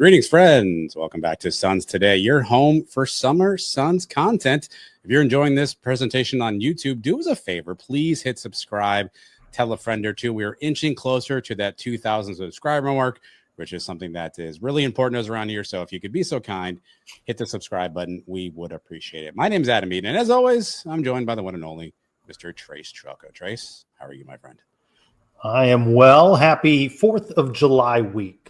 Greetings, friends. Welcome back to Suns Today, your home for summer Suns content. If you're enjoying this presentation on YouTube, do us a favor. Please hit subscribe. Tell a friend or two. We're inching closer to that 2,000 subscriber mark, which is something that is really important to us around here. So if you could be so kind, hit the subscribe button. We would appreciate it. My name is Adam Eden, and as always, I'm joined by the one and only Mr. Trace Trucco. Trace, how are you, my friend? I am well. Happy 4th of July week.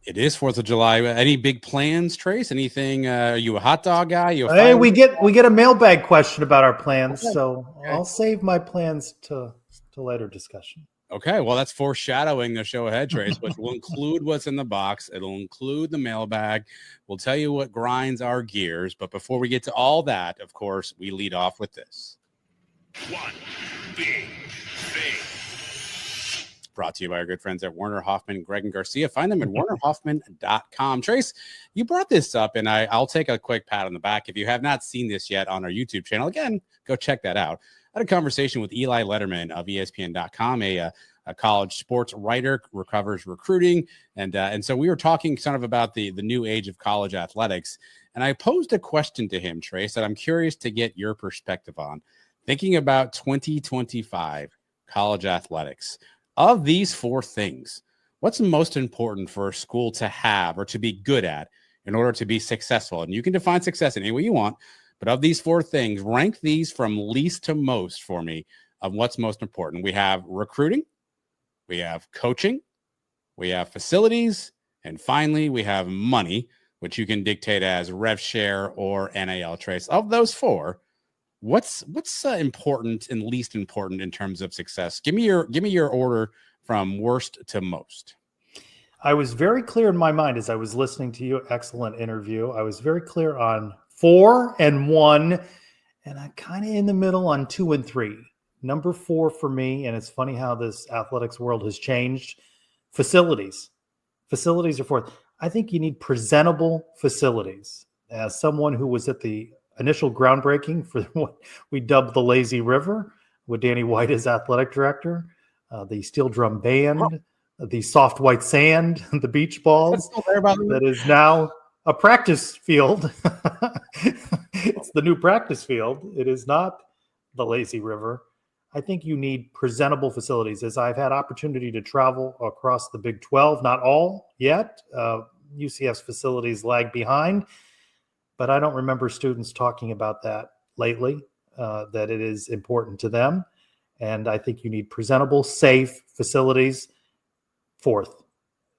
It is 4th of July. Any big plans, Trace? Anything? Are you a hot dog guy? Hey, we get a mailbag question about our plans, so I'll save my plans to later discussion. Okay, well, that's foreshadowing the show ahead, Trace, which will include what's in the box. It'll include the mailbag. We'll tell you what grinds our gears. But before we get to all that, of course, we lead off with this. One big thing. Brought to you by our good friends at Werner Hoffman, Greg and Garcia. Find them at wernerhoffman.com. Trace, you brought this up, and I'll take a quick pat on the back. If you have not seen this yet on our YouTube channel, again, go check that out. I had a conversation with Eli Letterman of ESPN.com, a college sports writer, covers recruiting. And so we were talking sort of about the new age of college athletics. And I posed a question to him, Trace, that I'm curious to get your perspective on. Thinking about 2025 college athletics. Of these four things, what's most important for a school to have or to be good at in order to be successful? And you can define success in any way you want, but of these four things, rank these from least to most for me of what's most important. We have recruiting, we have coaching, we have facilities, and finally, we have money, which you can dictate as rev share or NIL. Trace. Of those four, what's important and least important in terms of success? Give me your order from worst to most. I was very clear in my mind as I was listening to you. Excellent interview. I was very clear on 4 and 1, and I'm kind of in the middle on 2 and 3. Number 4 for me, and it's funny how this athletics world has changed. Facilities. Facilities are 4th. I think you need presentable facilities. As someone who was at the initial groundbreaking for what we dubbed the Lazy River with Danny White as athletic director, the steel drum band, the soft white sand, the beach balls, that is now a practice field. It's the new practice field. It is not the Lazy River. I think you need presentable facilities. As I've had opportunity to travel across the Big 12, not all yet, UCF's facilities lag behind. But I don't remember students talking about that lately, that it is important to them. And I think you need presentable, safe facilities. 4th.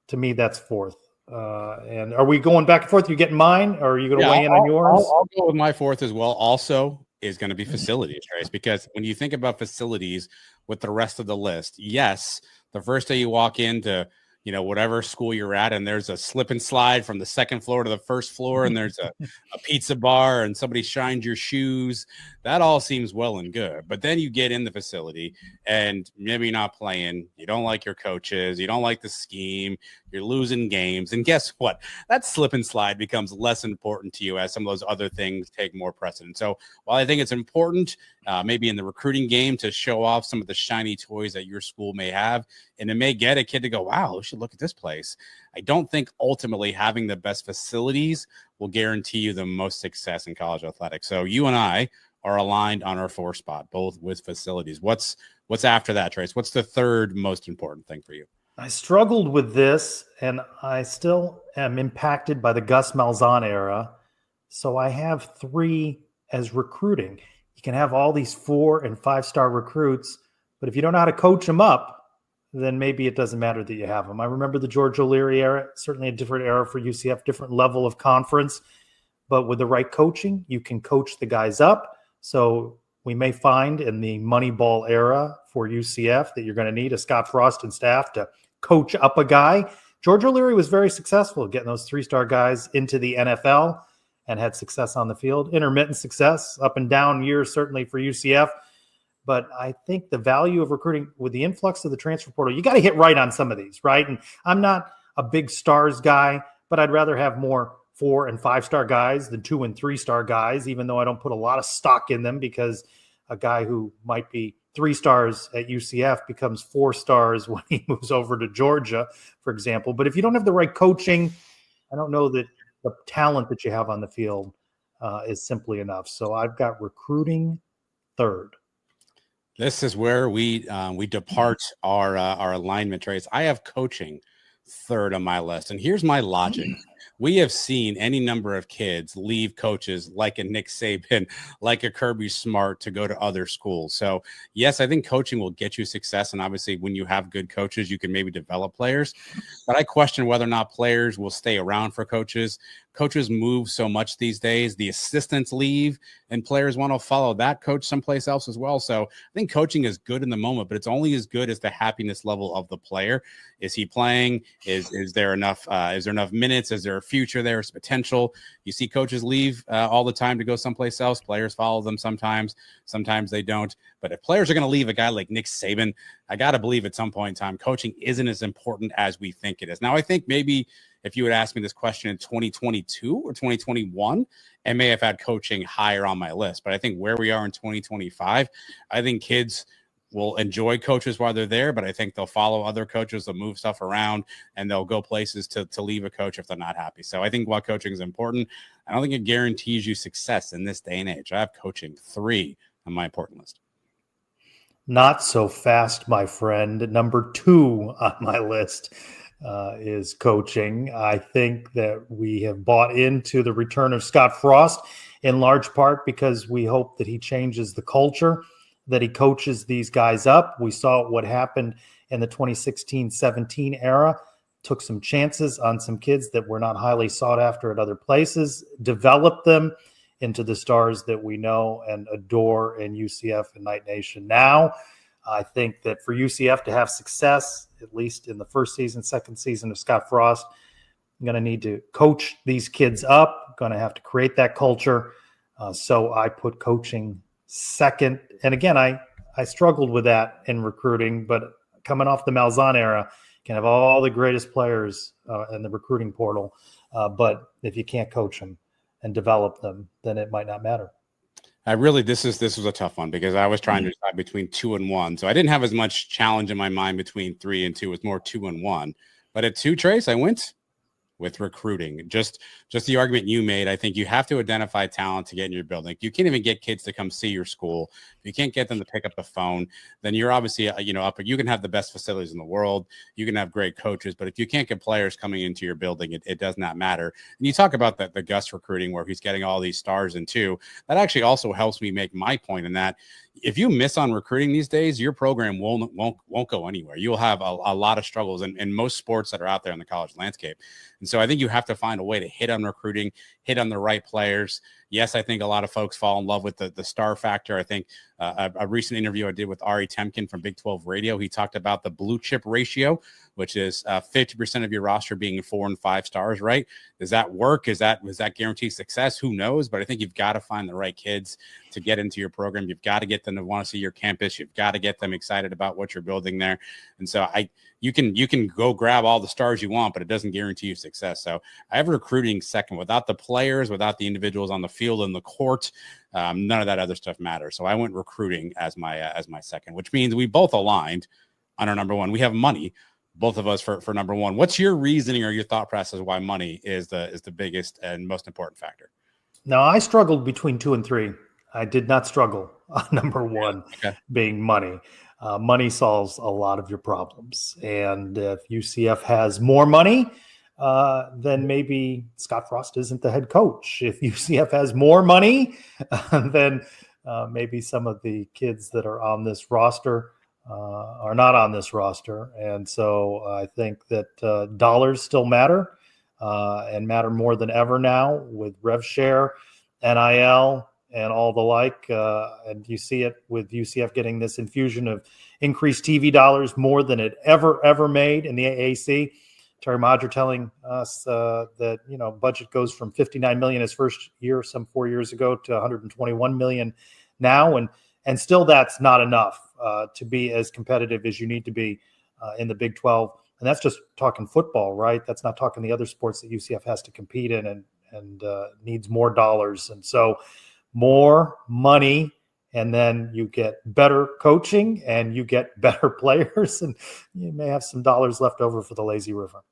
To me, that's 4th. And are we going back and forth? You getting mine, or are you going to weigh in on yours? I'll go with my 4th as well. Also is going to be facilities, Trace, because when you think about facilities with the rest of the list, yes, the first day you walk into whatever school you're at, and there's a slip and slide from the second floor to the first floor, and there's a pizza bar, and somebody shines your shoes. That all seems well and good. But then you get in the facility, and maybe you're not playing. You don't like your coaches. You don't like the scheme. You're losing games. And guess what? That slip and slide becomes less important to you as some of those other things take more precedence. So while I think it's important, maybe in the recruiting game, to show off some of the shiny toys that your school may have, and it may get a kid to go, wow, we should look at this place. I don't think ultimately having the best facilities will guarantee you the most success in college athletics. So you and I are aligned on our 4 spot, both with facilities. What's after that, Trace? What's the third most important thing for you? I struggled with this, and I still am impacted by the Gus Malzahn era. So I have 3 as recruiting. You can have all these 4 and 5-star recruits, but if you don't know how to coach them up, then maybe it doesn't matter that you have them. I remember the George O'Leary era, certainly a different era for UCF, different level of conference. But with the right coaching, you can coach the guys up. So we may find in the Moneyball era for UCF that you're going to need a Scott Frost and staff to coach up a guy. George O'Leary was very successful getting those 3-star guys into the NFL and had success on the field. Intermittent success, up and down years, certainly for UCF. But I think the value of recruiting with the influx of the transfer portal, you got to hit right on some of these, right? And I'm not a big stars guy, but I'd rather have more 4 and 5-star guys than 2 and 3-star guys, even though I don't put a lot of stock in them, because a guy who might be 3 stars at UCF becomes 4 stars when he moves over to Georgia, for example. But if you don't have the right coaching, I don't know that the talent that you have on the field is simply enough. So I've got recruiting third. This is where we depart our alignment traits. I have coaching third on my list, and here's my logic. We have seen any number of kids leave coaches like a Nick Saban, like a Kirby Smart, to go to other schools. So yes, I think coaching will get you success, and obviously when you have good coaches, you can maybe develop players. But I question whether or not players will stay around for coaches. Coaches move so much these days. The assistants leave, and players want to follow that coach someplace else as well. So I think coaching is good in the moment, but it's only as good as the happiness level of the player. Is he playing? Is there enough? Is there enough minutes? Is there a future there? Is potential? You see coaches leave all the time to go someplace else. Players follow them sometimes. Sometimes they don't. But if players are going to leave a guy like Nick Saban, I got to believe at some point in time, coaching isn't as important as we think it is. Now, I think maybe if you had asked me this question in 2022 or 2021, I may have had coaching higher on my list. But I think where we are in 2025, I think kids will enjoy coaches while they're there, but I think they'll follow other coaches, they'll move stuff around, and they'll go places to leave a coach if they're not happy. So I think while coaching is important, I don't think it guarantees you success in this day and age. I have coaching 3 on my important list. Not so fast, my friend. Number 2 on my list is coaching. I think that we have bought into the return of Scott Frost in large part because we hope that he changes the culture, that he coaches these guys up. We saw what happened in the 2016-17 era, took some chances on some kids that were not highly sought after at other places, developed them into the stars that we know and adore in UCF and Knight Nation now. I think that for UCF to have success, at least in the first season, second season of Scott Frost, I'm going to need to coach these kids up, going to have to create that culture. So I put coaching second. And again, I struggled with that in recruiting, but coming off the Malzahn era, can have all the greatest players in the recruiting portal. But if you can't coach them and develop them, then it might not matter. This was a tough one because I was trying to decide between 2 and 1. So I didn't have as much challenge in my mind between 3 and 2. It was more 2 and 1. But at 2, Trace, I went with recruiting. Just the argument you made, I think you have to identify talent to get in your building. You can't even get kids to come see your school. If you can't get them to pick up the phone, then you're obviously, you can have the best facilities in the world. You can have great coaches, but if you can't get players coming into your building, it does not matter. And you talk about the Gus recruiting where he's getting all these stars in 2. That actually also helps me make my point in that if you miss on recruiting these days, your program won't go anywhere. You'll have a lot of struggles in most sports that are out there in the college landscape. And so I think you have to find a way to hit on recruiting, hit on the right players. Yes, I think a lot of folks fall in love with the star factor. I think a recent interview I did with Ari Temkin from Big 12 Radio, he talked about the blue chip ratio, which is 50% of your roster being 4 and 5 stars, right? Does that work? Does that guarantee success? Who knows? But I think you've got to find the right kids to get into your program. You've got to get them to want to see your campus. You've got to get them excited about what you're building there. And so you can go grab all the stars you want, but it doesn't guarantee you success. So I have recruiting second. Without the players, without the individuals on the field and the court, none of that other stuff matters. So I went recruiting as my second, which means we both aligned on our number 1. We have money, both of us for number 1. What's your reasoning or your thought process why money is the biggest and most important factor? Now, I struggled between 2 and 3. I did not struggle on number 1 being money. Money solves a lot of your problems. And if UCF has more money, then maybe Scott Frost isn't the head coach. If UCF has more money, then maybe some of the kids that are on this roster are not on this roster. And so I think that dollars still matter and matter more than ever now with rev share, NIL, and all the like. And you see it with UCF getting this infusion of increased TV dollars more than it ever made in the AAC. Terry Modger telling us that, budget goes from $59 million his first year, some 4 years ago, to $121 million now. And still that's not enough to be as competitive as you need to be in the Big 12. And that's just talking football, right? That's not talking the other sports that UCF has to compete in and needs more dollars. And so more money, and then you get better coaching and you get better players, and you may have some dollars left over for the lazy river.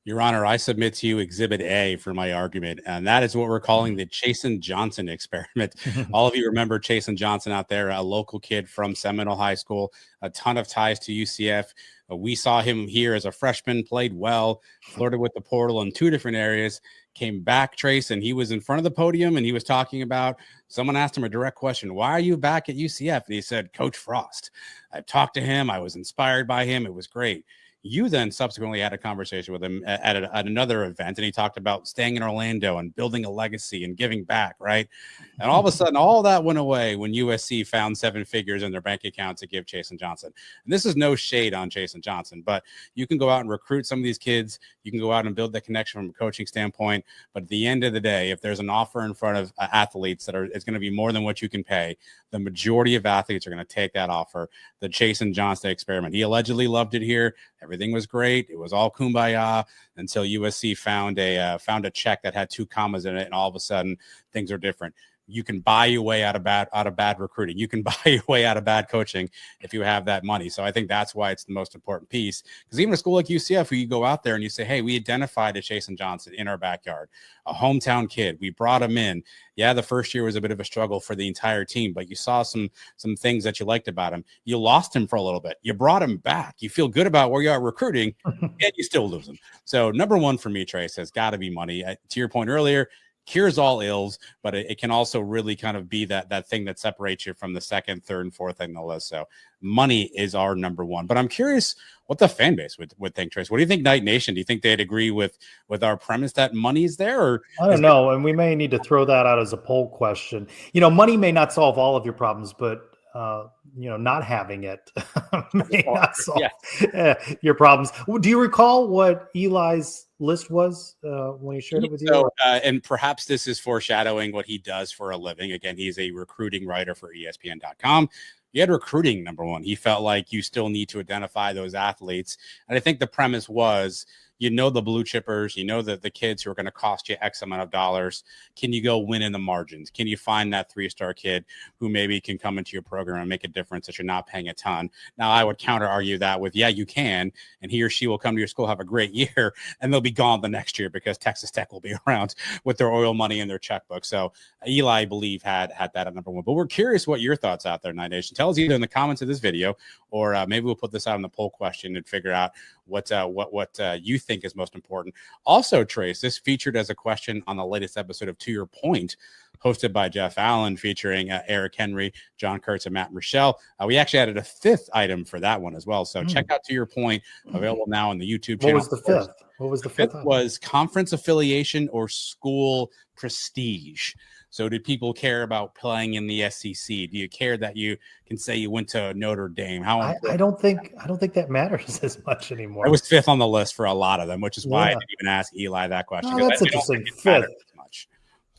Your Honor, I submit to you Exhibit A for my argument, and that is what we're calling the Chasen Johnson experiment. All of you remember Chasen Johnson out there, a local kid from Seminole High School, a ton of ties to UCF. We saw him here as a freshman, played well, flirted with the portal in 2 different areas, came back, Trace, and he was in front of the podium, and he was talking about, someone asked him a direct question, why are you back at UCF? And he said, Coach Frost. I talked to him. I was inspired by him. It was great. You then subsequently had a conversation with him at another event, and he talked about staying in Orlando and building a legacy and giving back, right? And all of a sudden, all that went away when USC found 7 figures in their bank account to give Chasen Johnson. And this is no shade on Chasen Johnson, but you can go out and recruit some of these kids. You can go out and build that connection from a coaching standpoint. But at the end of the day, if there's an offer in front of athletes it's going to be more than what you can pay, the majority of athletes are going to take that offer. The Chasen Johnson experiment. He allegedly loved it here. Everything was great. It was all kumbaya until USC found a check that had 2 commas in it, and all of a sudden things are different. You can buy your way out of bad recruiting. You can buy your way out of bad coaching if you have that money. So I think that's why it's the most important piece. Because even a school like UCF, where you go out there and you say, hey, we identified a Chasen Johnson in our backyard, a hometown kid. We brought him in. Yeah, the first year was a bit of a struggle for the entire team, but you saw some things that you liked about him. You lost him for a little bit. You brought him back. You feel good about where you are recruiting, and you still lose him. So number one for me, Trace, has got to be money. To your point earlier, cures all ills, but it can also really kind of be that thing that separates you from the second, third, and fourth thing on the list. So money is our number one. But I'm curious what the fan base would think, Trace. What do you think, Knight Nation? Do you think they'd agree with our premise that money is there? Or I don't know. And we may need to throw that out as a poll question. Money may not solve all of your problems, but not having it may not solve your problems. Do you recall what Eli's list was when he shared it with you? So, and perhaps this is foreshadowing what he does for a living. Again, he's a recruiting writer for ESPN.com. He had recruiting number one. He felt like you still need to identify those athletes. And I think the premise was, the blue chippers, the kids who are going to cost you X amount of dollars. Can you go win in the margins? Can you find that 3-star kid who maybe can come into your program and make a difference that you're not paying a ton? Now, I would counter argue that with, yeah, you can, and he or she will come to your school, have a great year, and they'll be gone the next year because Texas Tech will be around with their oil money in their checkbook. So Eli, I believe, had that at number one. But we're curious what your thoughts out there, Knight Nation. Tell us either in the comments of this video, or maybe we'll put this out in the poll question and figure out what you think is most important. Also, Trace, this featured as a question on the latest episode of To Your Point, hosted by Jeff Allen, featuring Eric Henry, John Kurtz, and Matt Michelle. We actually added a 5th item for that one as well. So check out To Your Point, available now on the YouTube channel. What was the 5th? What was the 5th? Was conference affiliation or school prestige. So do people care about playing in the SEC? Do you care that you can say you went to Notre Dame? I don't think that matters as much anymore. I was 5th on the list for a lot of them, which is why I didn't even ask Eli that question. Oh, that's interesting. 5th. Much.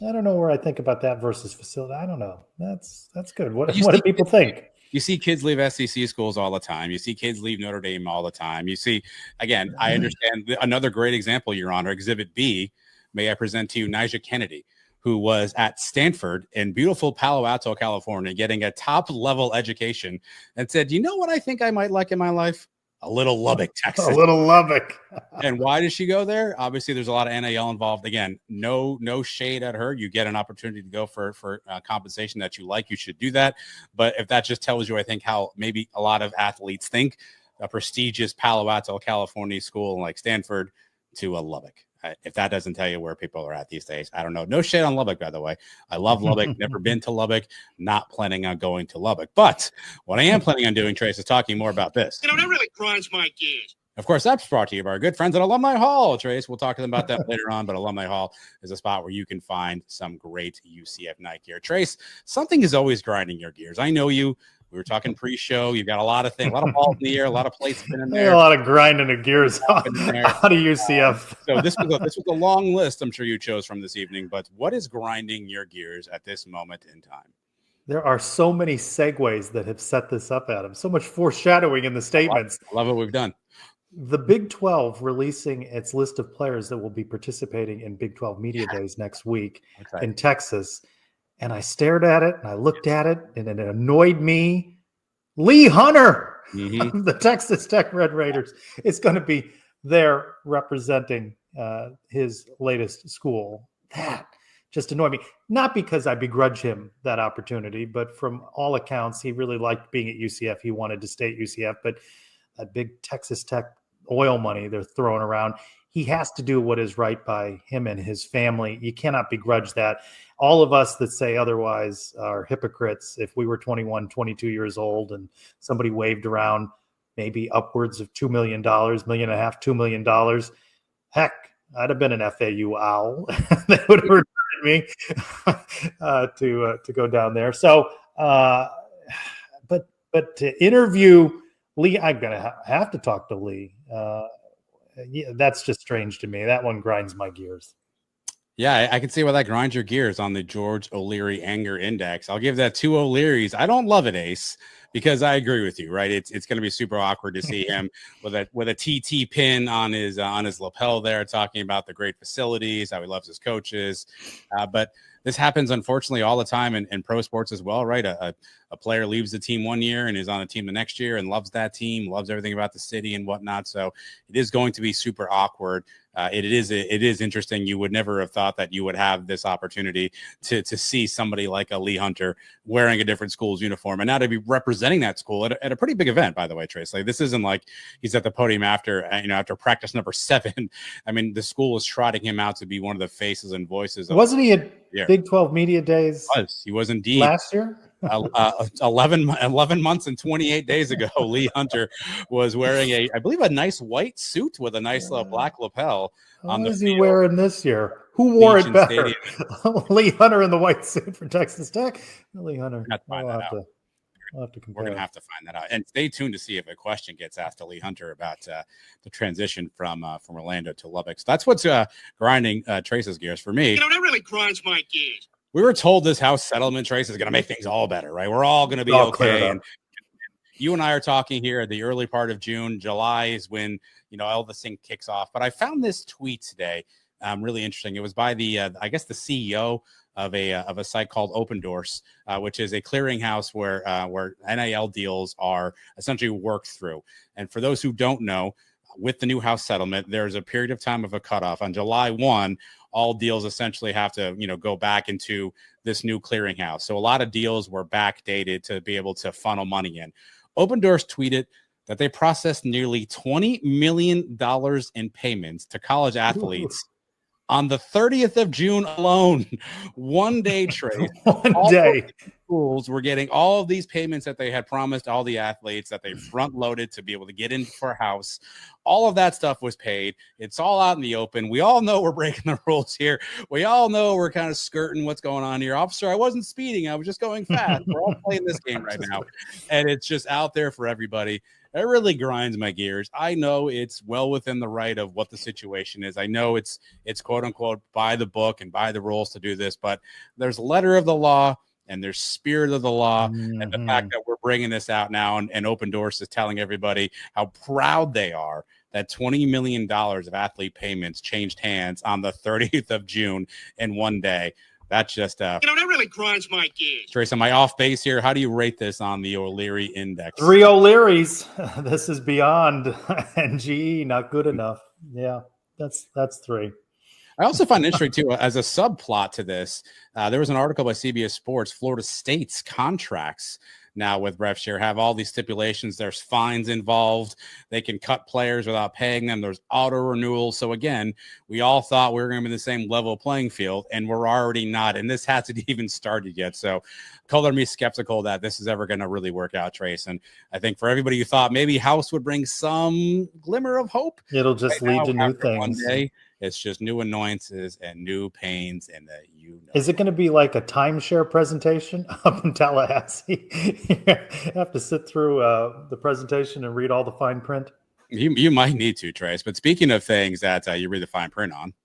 I don't know where I think about that versus facility. I don't know. That's good. What do people think? You see kids leave SEC schools all the time. You see kids leave Notre Dame all the time. You see, again, I understand another great example, Your Honor, Exhibit B. May I present to you Nijah Kennedy, who was at Stanford in beautiful Palo Alto, California, getting a top-level education, and said, you know what I think I might like in my life? A little Lubbock, Texas. A little Lubbock. And why did she go there? Obviously, there's a lot of NIL involved. Again, no shade at her. You get an opportunity to go for compensation that you like. You should do that. But if that just tells you, I think, how maybe a lot of athletes think, a prestigious Palo Alto, California school like Stanford to a Lubbock. If that doesn't tell you where people are at these days, I don't know. No shade on Lubbock, by the way. I love Lubbock. Never been to Lubbock. Not planning on going to Lubbock. But what I am planning on doing, Trace, is talking more about this. That really grinds my gears. Of course, that's brought to you by our good friends at Alumni Hall, Trace. We'll talk to them about that later on, but Alumni Hall is a spot where you can find some great UCF night gear. Trace, something is always grinding your gears. I know you. We were talking pre-show. You've got a lot of things, a lot of balls in the air, a lot of plates spinning there. A lot of grinding of gears out of UCF. So this was a long list I'm sure you chose from this evening, but what is grinding your gears at this moment in time? There are so many segues that have set this up, Adam. So much foreshadowing in the statements. I love what we've done. The Big 12 releasing its list of players that will be participating in Big 12 Media Days next week in Texas. And I stared at it and I looked at it and it annoyed me. Lee Hunter of the Texas Tech Red Raiders is going to be there representing his latest school. That just annoyed me. Not because I begrudge him that opportunity, but from all accounts, he really liked being at UCF. He wanted to stay at UCF, but that big Texas Tech oil money they're throwing around, he has to do what is right by him and his family. You cannot begrudge that. All of us that say otherwise are hypocrites. If we were 21, 22 years old and somebody waved around maybe upwards of $2 million, $1.5 million, $2 million, heck, I'd have been an FAU owl. They would have recruited me to go down there. So, but to interview Lee, I'm gonna have to talk to Lee. Yeah, that's just strange to me. That one grinds my gears. Yeah, I can see why that grinds your gears on the George O'Leary anger index. I'll give that 2 O'Learys. I don't love it, Ace, because I agree with you. Right, it's going to be super awkward to see him with a TT pin on his lapel there, talking about the great facilities, how he loves his coaches. But this happens, unfortunately, all the time in pro sports as well, right? A player leaves the team one year and is on a team the next year and loves that team, loves everything about the city and whatnot. So it is going to be super awkward. It is interesting. You would never have thought that you would have this opportunity to see somebody like a Lee Hunter wearing a different school's uniform and now to be representing that school at a pretty big event, by the way, Trace. Like, this isn't like he's at the podium after practice number 7. I mean, the school is trotting him out to be one of the faces and voices. Wasn't he at Big 12 Media Days? He was indeed last year. 11 months and 28 days ago, Lee Hunter was wearing I believe a nice white suit with a nice black lapel. What is he wearing this year? Who wore it better? Lee Hunter in the white suit for Texas Tech. Lee Hunter. I'll have to compare. We're going to have to find that out. And stay tuned to see if a question gets asked to Lee Hunter about the transition from Orlando to Lubbock. So that's what's grinding Trace's gears for me. That really grinds my gears. We were told this house settlement, Trace, is going to make things all better, right? We're all going to be okay. And you and I are talking here at the early part of June. July is when, all this thing kicks off. But I found this tweet today really interesting. It was by the CEO of a site called Open Doors, which is a clearinghouse where NIL deals are essentially worked through. And for those who don't know, with the new house settlement, there's a period of time of a cutoff. On July 1, all deals essentially have to, go back into this new clearinghouse. So a lot of deals were backdated to be able to funnel money in. Open Doors tweeted that they processed nearly $20 million in payments to college athletes on the 30th of June alone. One day trade. One day. Schools were getting all of these payments that they had promised all the athletes that they front loaded to be able to get in for a house. All of that stuff was paid. It's all out in the open. We all know we're breaking the rules here. We all know we're kind of skirting what's going on here. Officer, I wasn't speeding. I was just going fast. We're all playing this game right now. And it's just out there for everybody. It really grinds my gears. I know it's well within the right of what the situation is. I know it's quote unquote by the book and by the rules to do this, but there's letter of the law and there's spirit of the law. Mm-hmm. And the fact that we're bringing this out now and Open Doors is telling everybody how proud they are that $20 million of athlete payments changed hands on the 30th of June in one day. That's just that really grinds my gears. Trace, am I off base here? How do you rate this on the O'Leary index? 3 O'Learys. This is beyond NGE, not good enough. Yeah, that's 3. I also find it interesting, too, as a subplot to this, there was an article by CBS Sports, Florida State's contracts now with ref share have all these stipulations. There's fines involved. They can cut players without paying them. There's auto renewals. So again, we all thought we were going to be in the same level playing field, and we're already not. And this hasn't even started yet. So color me skeptical that this is ever going to really work out, Trace. And I think for everybody who thought maybe House would bring some glimmer of hope, it'll just lead to new things. One day, it's just new annoyances and new pains, and Is it going to be like a timeshare presentation up in Tallahassee? You have to sit through the presentation and read all the fine print. You might need to, Trace. But speaking of things that you read the fine print on.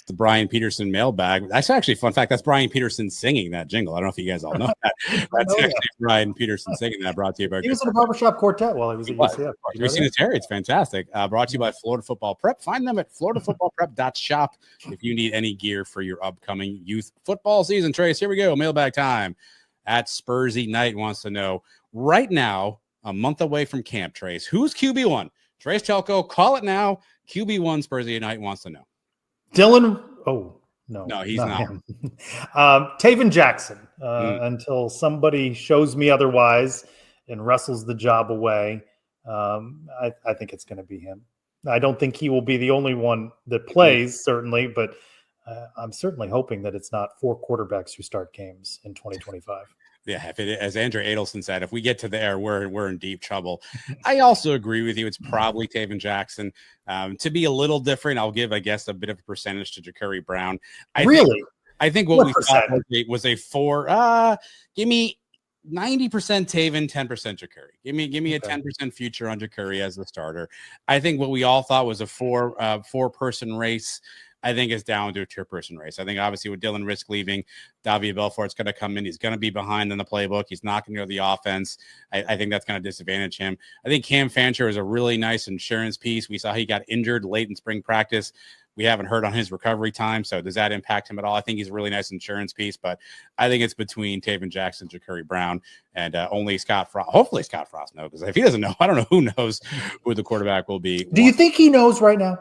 The Brian Peterson mailbag. That's actually fun fact. That's Brian Peterson singing that jingle. I don't know if you guys all know that. That's actually Brian Peterson singing that. Brought to you by. He was in a barbershop quartet while he was at UCF. Have you seen his hair? It's fantastic. Brought to you by Florida Football Prep. Find them at floridafootballprep.shop if you need any gear for your upcoming youth football season. Trace, here we go. Mailbag time. at Spursy Knight wants to know right now, a month away from camp, Trace, who's QB1? Trace Telco, call it now. QB1 Spursy Knight wants to know. Dylan. Oh, no, he's not. him. Taven Jackson, until somebody shows me otherwise and wrestles the job away. I think it's going to be him. I don't think he will be the only one that plays, certainly, but I'm certainly hoping that it's not 4 quarterbacks who start games in 2025. Yeah, as Andrew Adelson said, if we get to there, we're in deep trouble. I also agree with you. It's probably Taven Jackson. To be a little different, I'll give, I guess, a bit of a percentage to Ja'Carri Brown. I think what we thought was a 4. Give me 90% Taven, 10% Ja'Carri. Give me a 10% future on Ja'Carri as the starter. I think what we all thought was a 4-person race. I think it's down to a 2-person race. I think obviously with Dylan Risk leaving, Davia Belfort's going to come in. He's going to be behind in the playbook. He's not going to know the offense. I think that's going to disadvantage him. I think Cam Fancher is a really nice insurance piece. We saw he got injured late in spring practice. We haven't heard on his recovery time. So does that impact him at all? I think he's a really nice insurance piece, but I think it's between Taven Jackson, Ja'Carri Brown, and only Scott Frost. Hopefully Scott Frost knows, because if he doesn't know, I don't know who knows who the quarterback will be. Do you think he knows right now?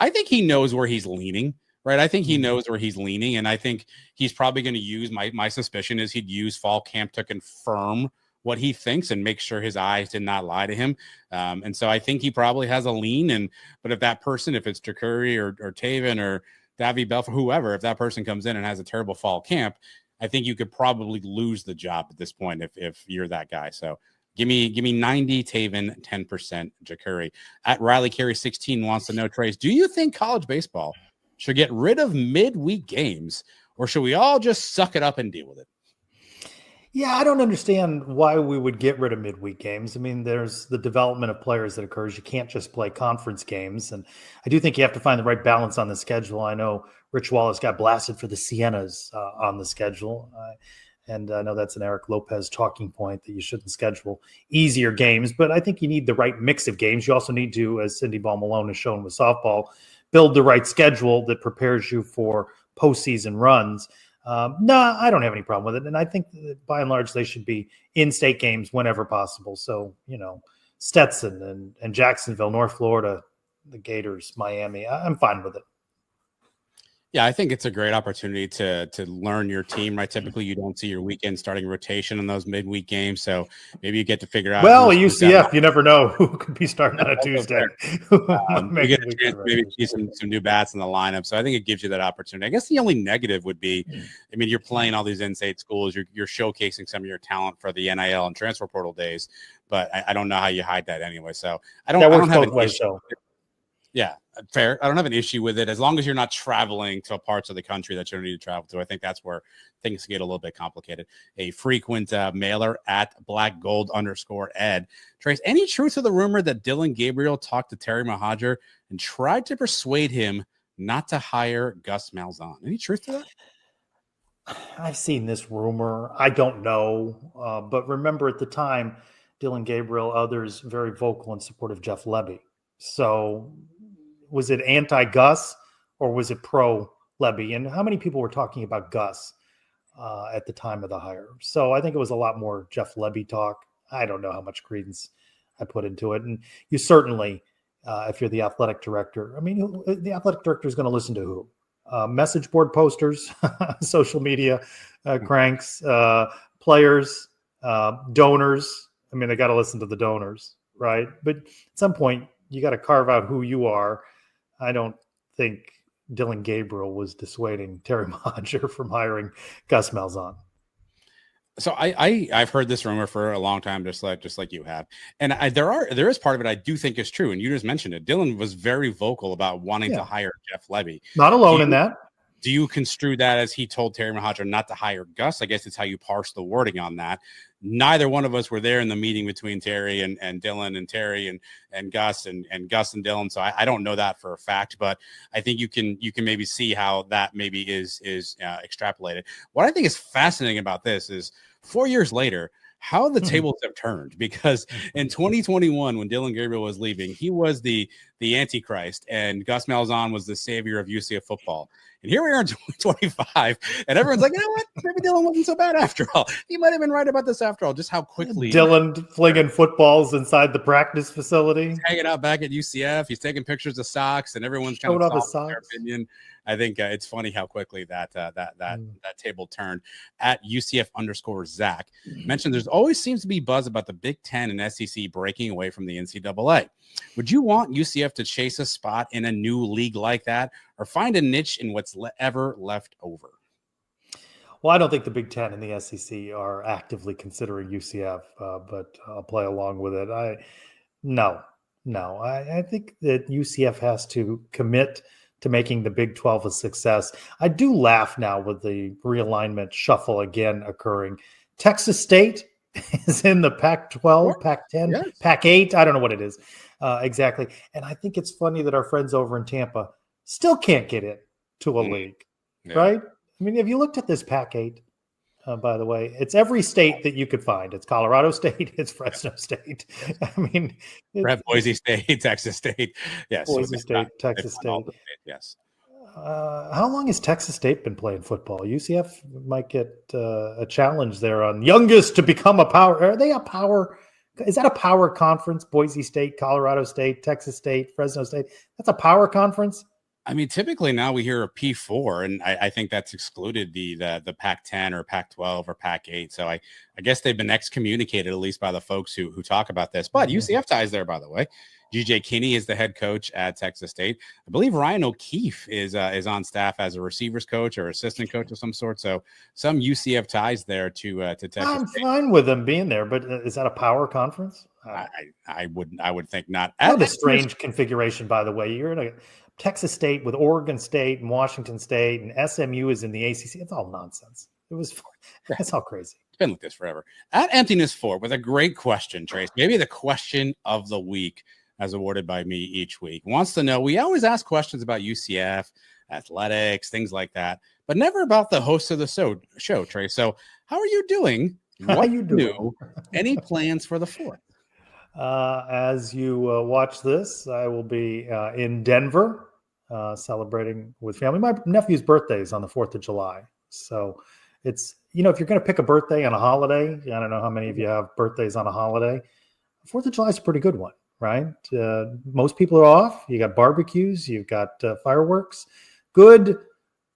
I think he knows where he's leaning, right? I think he knows where he's leaning, and I think he's probably going to use my suspicion is he'd use fall camp to confirm what he thinks and make sure his eyes did not lie to him. And so I think he probably has a lean. But if that person, if it's Ja'Carri or Taven or Davy Belfort, whoever, if that person comes in and has a terrible fall camp, I think you could probably lose the job at this point if you're that guy. So Give me 90 Taven, 10% Ja'Carri. At Riley Carey 16 wants to know, Trace, do you think college baseball should get rid of midweek games, or should we all just suck it up and deal with it? Yeah, I don't understand why we would get rid of midweek games. I mean, there's the development of players that occurs. You can't just play conference games. And I do think you have to find the right balance on the schedule. I know Rich Wallace got blasted for the Siennas on the schedule. And I know that's an Eric Lopez talking point that you shouldn't schedule easier games, but I think you need the right mix of games. You also need to, as Cindy Ball Malone has shown with softball, build the right schedule that prepares you for postseason runs. I don't have any problem with it. And I think that by and large, they should be in-state games whenever possible. So, Stetson and Jacksonville, North Florida, the Gators, Miami, I'm fine with it. Yeah, I think it's a great opportunity to learn your team, right? Typically, you don't see your weekend starting rotation in those midweek games, so maybe you get to figure out. Well, at UCF, you never know who could be starting on a Tuesday. You get a chance maybe see some new bats in the lineup, so I think it gives you that opportunity. I guess the only negative would be, I mean, you're playing all these in-state schools, you're showcasing some of your talent for the NIL and transfer portal days, but I don't know how you hide that anyway. So I don't have an issue. Yeah, fair. I don't have an issue with it as long as you're not traveling to parts of the country that you don't need to travel to. I think that's where things get a little bit complicated. A frequent mailer at blackgold_ed. Trace, any truth to the rumor that Dylan Gabriel talked to Terry Mohajir and tried to persuade him not to hire Gus Malzahn? Any truth to that? I've seen this rumor. I don't know. But remember at the time, Dylan Gabriel, others very vocal in support of Jeff Lebby. So was it anti-Gus or was it pro-Lebby? And how many people were talking about Gus at the time of the hire? So I think it was a lot more Jeff Lebby talk. I don't know how much credence I put into it. And you certainly, if you're the athletic director, I mean, the athletic director is going to listen to who? Message board posters, social media cranks, players, donors. I mean, they got to listen to the donors, right? But at some point, you got to carve out who you are. I don't think Dylan Gabriel was dissuading Terry Mohajir from hiring Gus Malzahn. So I've heard this rumor for a long time, just like you have, and there is part of it I do think is true, and you just mentioned it. Dylan was very vocal about wanting to hire Jeff Lebby. Not alone in that. Do you construe that as he told Terry Mohajir not to hire Gus? I guess it's how you parse the wording on that. Neither one of us were there in the meeting between Terry and Dylan and Terry and Gus and Gus and Dylan. So I don't know that for a fact, but I think you can maybe see how that maybe is extrapolated. What I think is fascinating about this is 4 years later, how the tables have turned, because in 2021, when Dylan Gabriel was leaving, he was the the Antichrist, and Gus Malzahn was the savior of UCF football. And here we are in 2025, and everyone's like, you know what? Maybe Dylan wasn't so bad after all. He might have been right about this after all. Just how quickly Dylan flinging footballs inside the practice facility, hanging out back at UCF. He's taking pictures of socks, and everyone's kind showing of off his soft in their socks. opinion. I think it's funny how quickly that table turned. At UCF_Zach mentioned there's always seems to be buzz about the Big Ten and SEC breaking away from the NCAA. Would you want UCF to chase a spot in a new league like that, or find a niche in what's ever left over? Well, I don't think the Big Ten and the SEC are actively considering UCF, but I'll play along with it. I think that UCF has to commit to making the Big 12 a success. I do laugh now with the realignment shuffle again occurring. Texas State is in the Pac-12, Pac-10, Yes. Pac-8. I don't know what it is exactly. And I think it's funny that our friends over in Tampa still can't get in to a league, right? I mean, have you looked at this Pac-8? By the way, it's every state that you could find. It's Colorado State. It's Fresno State. I mean, Boise State, Texas State. Yes. Boise State, Texas State. Yes. How long has Texas State been playing football? UCF might get a challenge there on youngest to become a power. Are they a power? Is that a power conference? Boise State, Colorado State, Texas State, Fresno State. That's a power conference. I mean, typically now we hear a P4, and I think that's excluded the Pac-10 or Pac-12 or Pac-8. So I guess they've been excommunicated, at least by the folks who talk about this. But UCF ties there, by the way. GJ Kinney is the head coach at Texas State. I believe Ryan O'Keefe is on staff as a receivers coach or assistant coach of some sort. So some UCF ties there to Texas I'm State. fine with them being there, but is that a power conference? I would think not. What a strange configuration, by the way. You're in a Texas State with Oregon State and Washington State, and SMU is in the ACC. It's all nonsense. That's all crazy. It's been like this forever. At Emptiness 4 with a great question, Trace. Maybe the question of the week, as awarded by me each week. Wants to know, we always ask questions about UCF, athletics, things like that, but never about the host of the show, Trace. So how are you doing? How are you doing? Any plans for the 4th? As you watch this, I will be in Denver celebrating with family. My nephew's birthday is on the 4th of July. So it's, if you're going to pick a birthday on a holiday, I don't know how many of you have birthdays on a holiday. 4th of July is a pretty good one, right? Most people are off. You got barbecues, you've got fireworks. Good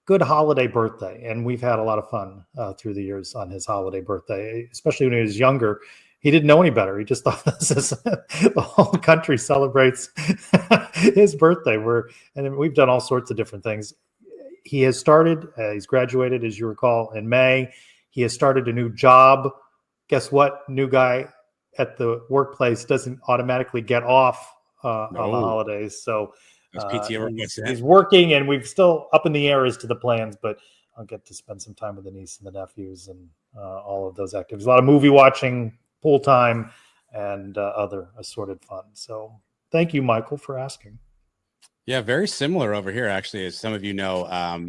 holiday birthday. And we've had a lot of fun through the years on his holiday birthday, especially when he was younger. He didn't know any better. He just thought the whole country celebrates his birthday. And we've done all sorts of different things. He has started, he's graduated, as you recall, in May. He has started a new job. Guess what? New guy at the workplace doesn't automatically get off on the holidays. So he's working, and we've still up in the air as to the plans, but I'll get to spend some time with the niece and the nephews and all of those activities. A lot of movie watching, pool time, and other assorted fun. So thank you, Michael, for asking. Yeah, very similar over here, actually. As some of you know,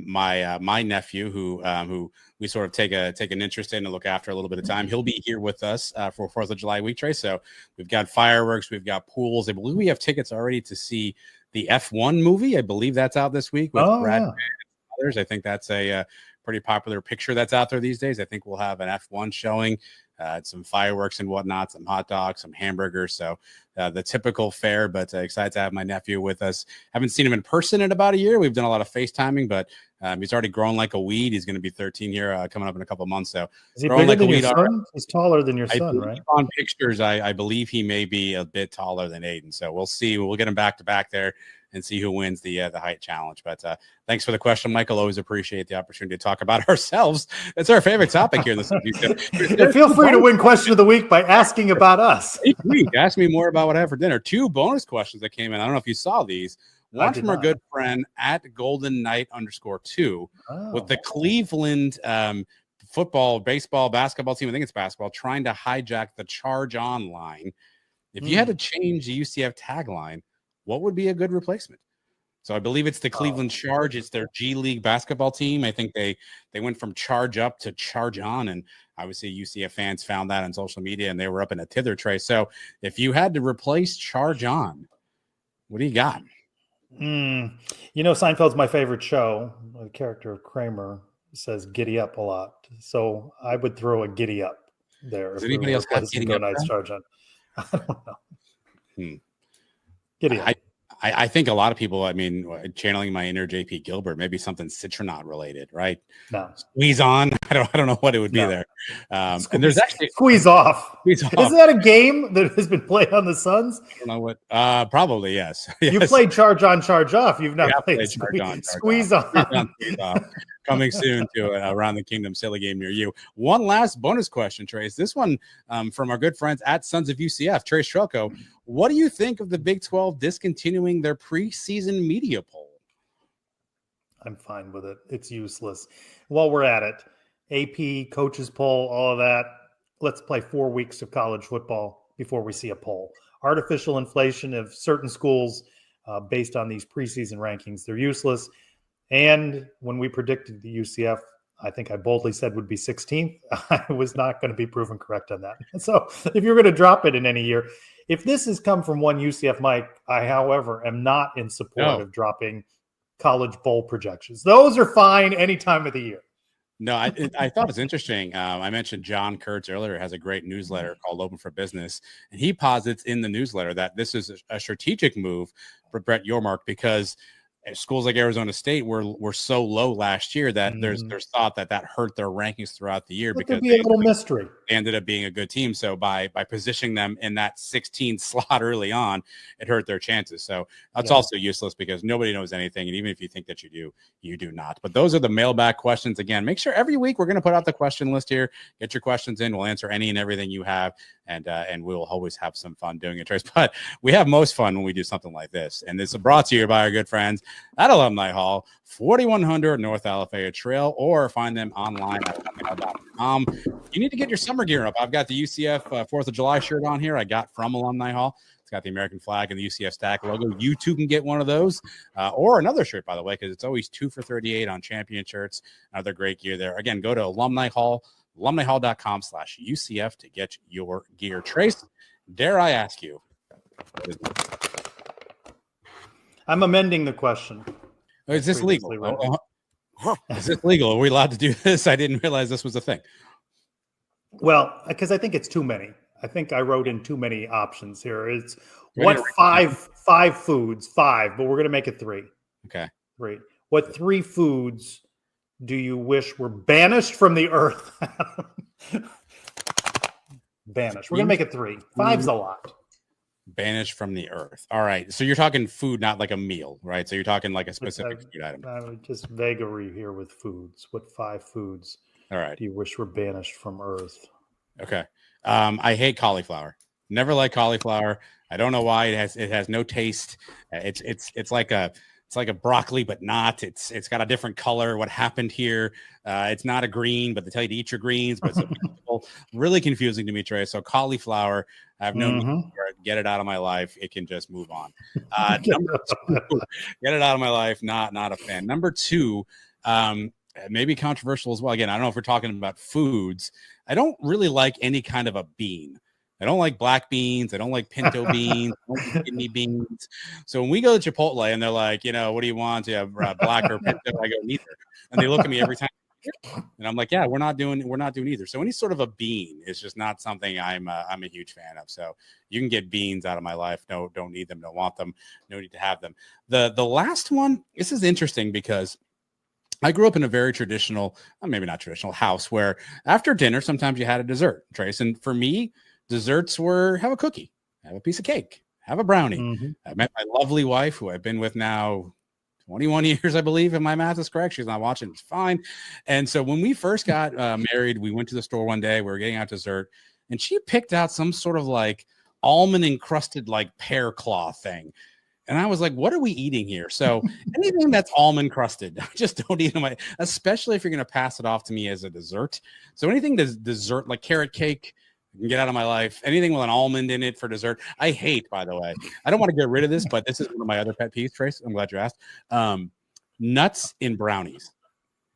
my nephew, who we sort of take an interest in and look after a little bit of time, he'll be here with us for 4th of July week, Trace. So we've got fireworks, we've got pools. I believe we have tickets already to see the F1 movie. I believe that's out this week with Brad Pitt and others. I think that's a pretty popular picture that's out there these days. I think we'll have an F1 showing. Some fireworks and whatnot, some hot dogs, some hamburgers. So the typical fare, but excited to have my nephew with us. Haven't seen him in person in about a year. We've done a lot of FaceTiming, but he's already grown like a weed. He's going to be 13 here coming up in a couple of months. So is he bigger than your son? He's taller than your son, right? On pictures, I believe he may be a bit taller than Aiden. So we'll see. We'll get him back to back there and see who wins the height challenge. But thanks for the question, Michael. Always appreciate the opportunity to talk about ourselves. It's our favorite topic here in the Feel free to win question of the week by asking about us. Each week, ask me more about what I have for dinner. 2 bonus questions that came in. I don't know if you saw these. One from our good friend at Golden Knight _2 with the Cleveland football, baseball, basketball team. I think it's basketball, trying to hijack the Charge On line. If you had to change the UCF tagline, what would be a good replacement? So I believe it's the Cleveland Charge. It's their G League basketball team. I think they went from Charge Up to Charge On, and obviously UCF fans found that on social media, and they were up in a tither tray. So if you had to replace Charge On, What do you got? Seinfeld's my favorite show. The character of Kramer says "giddy up" a lot, so I would throw a "giddy up" there. Does if we anybody were else have replacing "giddy Go up" Night then? Sergeant? I don't know. Hmm. Giddy up. I think a lot of people, channeling my inner JP Gilbert, maybe something Citronaut related, right? No. Squeeze on. I don't know what it would be No. there. And there's actually Squeeze off. Squeeze off. Isn't that a game that has been played on the Suns? I don't know what. Probably yes. You played Charge On, Charge Off. You've not played Squeeze On. Squeeze off. Coming soon to Around the Kingdom silly game near you. One last bonus question, Trace. This one from our good friends at Sons of UCF, Trace Strelko. What do you think of the Big 12 discontinuing their preseason media poll? I'm fine with it. It's useless. While we're at it, AP, coaches poll, all of that. Let's play 4 weeks of college football before we see a poll. Artificial inflation of certain schools based on these preseason rankings, they're useless. And when we predicted the UCF, I think I boldly said would be 16th. I was not going to be proven correct on that. So if you're going to drop it in any year, if this has come from one UCF Mike, I, however, am not in support of dropping college bowl projections. Those are fine any time of the year. No, I thought it was interesting. I mentioned John Kurtz earlier has a great newsletter called Open for Business, and he posits in the newsletter that this is a strategic move for Brett Yormark because schools like Arizona State were so low last year that there's thought that hurt their rankings throughout the year because be a little mystery. They ended up being a good team. So by positioning them in that 16 slot early on, it hurt their chances. So that's also useless because nobody knows anything. And even if you think that you do not. But those are the mailbag questions. Again, make sure every week we're going to put out the question list here. Get your questions in. We'll answer any and everything you have. And we'll always have some fun doing it, Trace. But we have most fun when we do something like this. And this is brought to you by our good friends at Alumni Hall, 4100 North Alafaya Trail, or find them online at alumnihall.com. You need to get your summer gear up. I've got the UCF 4th of July shirt on here I got from Alumni Hall. It's got the American flag and the UCF Stack logo. You too can get one of those or another shirt, by the way, because it's always 2 for $38 on champion shirts. Another great gear there. Again, go to alumnihall.com/UCF to get your gear. Trace, dare I ask you? I'm amending the question. Is this legal? Is this legal? Are we allowed to do this? I didn't realize this was a thing. Well, because I think it's too many. I think I wrote in too many options here. It's what five foods, but we're going to make it 3. Okay. 3. What 3 foods do you wish were banished from the earth? Banished. We're going to make it 3. 5's a lot. Banished from the earth. All right. So you're talking food, not like a meal, right? So you're talking like a specific food item. Just vagary here with foods. What 5 foods do you wish were banished from earth? Okay. I hate cauliflower. Never liked cauliflower. I don't know why. It has no taste. It's like a broccoli, but not. It's got a different color. What happened here? It's not a green, but they tell you to eat your greens. But it's really confusing to me, Trey. So cauliflower, I have no need for it. Get it out of my life. It can just move on. Number 2, get it out of my life. Not a fan. Number 2, maybe controversial as well. Again, I don't know if we're talking about foods. I don't really like any kind of a bean. I don't like black beans. I don't like pinto beans. I don't like kidney beans. So when we go to Chipotle and they're like, what do you want? Do you have black or pinto? I go, neither. And they look at me every time. And I'm like, yeah, we're not doing either. So any sort of a bean is just not something I'm a huge fan of. So you can get beans out of my life. No, don't need them. Don't want them. No need to have them. The last one, this is interesting because I grew up in a very traditional, maybe not traditional house where after dinner, sometimes you had a dessert, Trace. And for me, desserts were have a cookie, have a piece of cake, have a brownie. I met my lovely wife, who I've been with now 21 years, I believe, if my math is correct. She's not watching. It's fine. And so when we first got married, we went to the store one day. We were getting out dessert, and she picked out some sort of like almond encrusted like pear claw thing. And I was like, what are we eating here? So anything that's almond crusted, I just don't eat them, especially if you're going to pass it off to me as a dessert. So anything that's dessert, like carrot cake, you can get out of my life. Anything with an almond in it for dessert, I hate, by the way. I don't want to get rid of this, but this is one of my other pet peeves, Trace. I'm glad you asked. Nuts in brownies.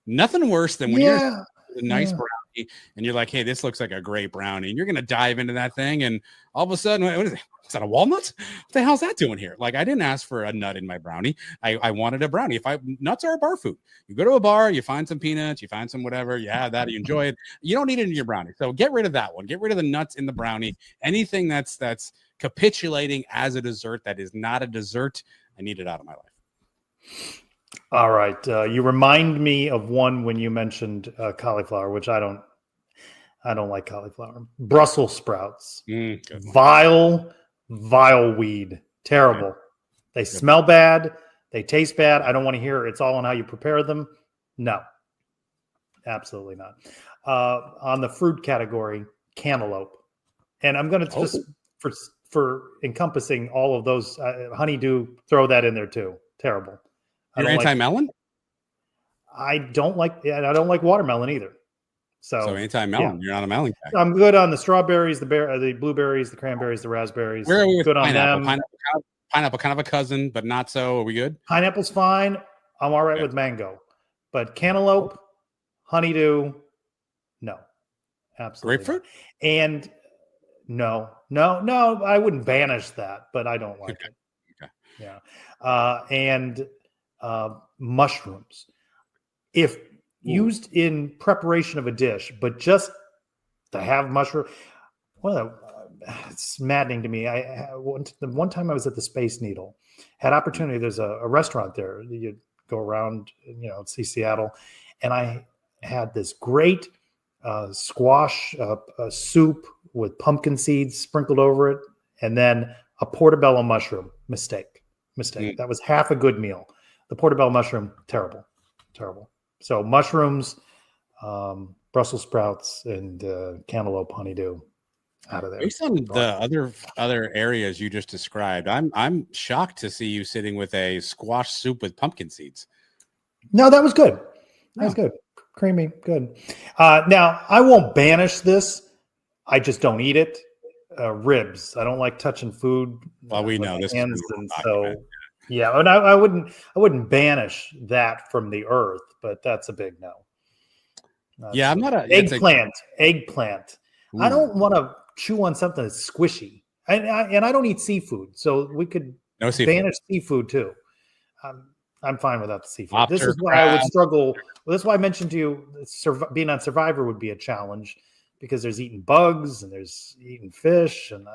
Nothing worse than when you're a nice brownie and you're like, hey, this looks like a great brownie. And you're going to dive into that thing. And all of a sudden, what is it? Is that a walnut? What the hell's that doing here? Like, I didn't ask for a nut in my brownie. I wanted a brownie. Nuts are a bar food. You go to a bar, you find some peanuts, you find some whatever, you have that, you enjoy it. You don't need it in your brownie. So get rid of that one. Get rid of the nuts in the brownie. Anything that's capitulating as a dessert that is not a dessert, I need it out of my life. All right. You remind me of one when you mentioned cauliflower, which I don't like cauliflower. Brussels sprouts. Vile weed. Terrible. They smell bad. They taste bad. I don't want to hear it's all on how you prepare them. No, absolutely not. On the fruit category, cantaloupe. And I'm going to just, for encompassing all of those, honeydew, throw that in there too. Terrible. You're anti-melon? I don't like watermelon either. So anti-melon, You're not a melon guy. I'm good on the strawberries, the blueberries, the cranberries, the raspberries. Where are we with good pineapple? on them. Pineapple, kind of a cousin, but not so. Are we good? Pineapple's fine. I'm all right with mango. But cantaloupe, honeydew, no. Absolutely grapefruit? Not. And no, I wouldn't banish that, but I don't like it. Okay. Yeah. And mushrooms. If used in preparation of a dish, but just to have mushroom, it's maddening to me. The one time I was at the Space Needle, had opportunity. There's a restaurant there. You go around, see Seattle, and I had this great squash soup with pumpkin seeds sprinkled over it, and then a portobello mushroom. Mistake. That was half a good meal. The portobello mushroom, terrible. So mushrooms, Brussels sprouts, and cantaloupe, honeydew, out of there. Based on the other areas you just described, I'm shocked to see you sitting with a squash soup with pumpkin seeds. No, that was good. That was good. Creamy, good. Now, I won't banish this. I just don't eat it. Ribs. I don't like touching food. Well, we know this. And so, yeah, and I wouldn't banish that from the earth, but that's a big no. I'm not a eggplant. Ooh. I don't want to chew on something that's squishy, and I don't eat seafood, so we could banish seafood too. I'm fine without the seafood. Lobster, this is why I would struggle. Well, that's why I mentioned to you being on Survivor would be a challenge because there's eating bugs and there's eating fish, and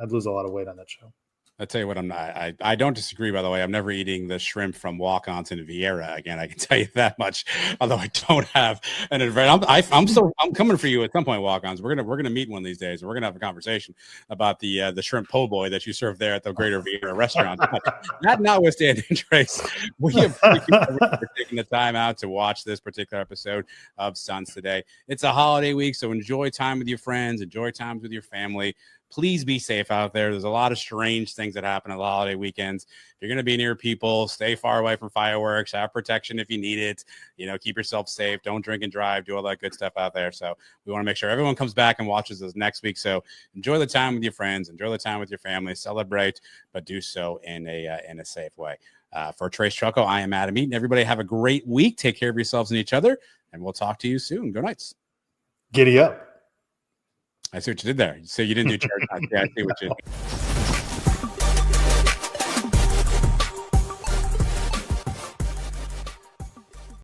I'd lose a lot of weight on that show. I'll tell you what, I don't disagree, by the way. I'm never eating the shrimp from Walk-Ons in Vieira again. I can tell you that much. Although I don't have an advantage. I'm coming for you at some point, Walk-Ons. We're gonna meet one of these days, and we're gonna have a conversation about the shrimp po' boy that you serve there at the Greater Vieira restaurant. That notwithstanding, Trace, we appreciate everyone for taking the time out to watch this particular episode of Sons Today. It's a holiday week, so enjoy time with your friends, enjoy times with your family. Please be safe out there. There's a lot of strange things that happen at the holiday weekends. If you're going to be near people, stay far away from fireworks, have protection if you need it, keep yourself safe. Don't drink and drive, do all that good stuff out there. So we want to make sure everyone comes back and watches us next week. So enjoy the time with your friends, enjoy the time with your family, celebrate, but do so in a safe way. For Trace Trucco, I am Adam Eaton. Everybody have a great week. Take care of yourselves and each other, and we'll talk to you soon. Go Knights. Giddy up. I see what you did there. So you didn't do charge. Yeah, I see what you did.